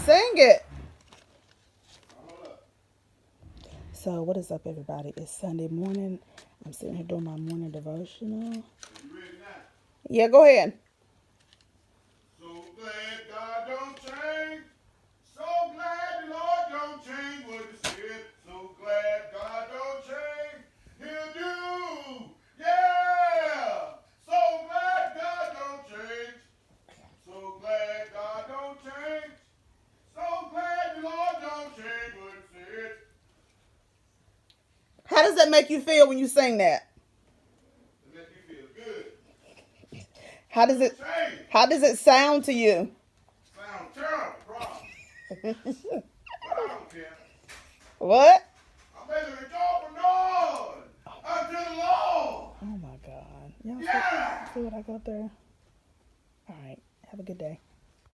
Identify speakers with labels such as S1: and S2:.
S1: Sing it. So what is up, everybody? It's Sunday morning. I'm sitting here doing my morning devotional.
S2: You ready now?
S1: Yeah, go ahead.
S2: So glad God don't change. So glad the Lord don't change what he said. So glad God don't change. He'll do. Yeah. So glad God don't change. So glad God don't change. So glad the Lord don't change what he said.
S1: How does that make you feel when you sing that?
S2: It make you feel good.
S1: How does it
S2: Change.
S1: how does it sound to you?
S2: Sound terrible, problem. But I don't care.
S1: What?
S2: I'm making a joyful noise unto the Lord.
S1: Oh my God. Y'all
S2: Yeah.
S1: see what I got there? All right. Have a good day.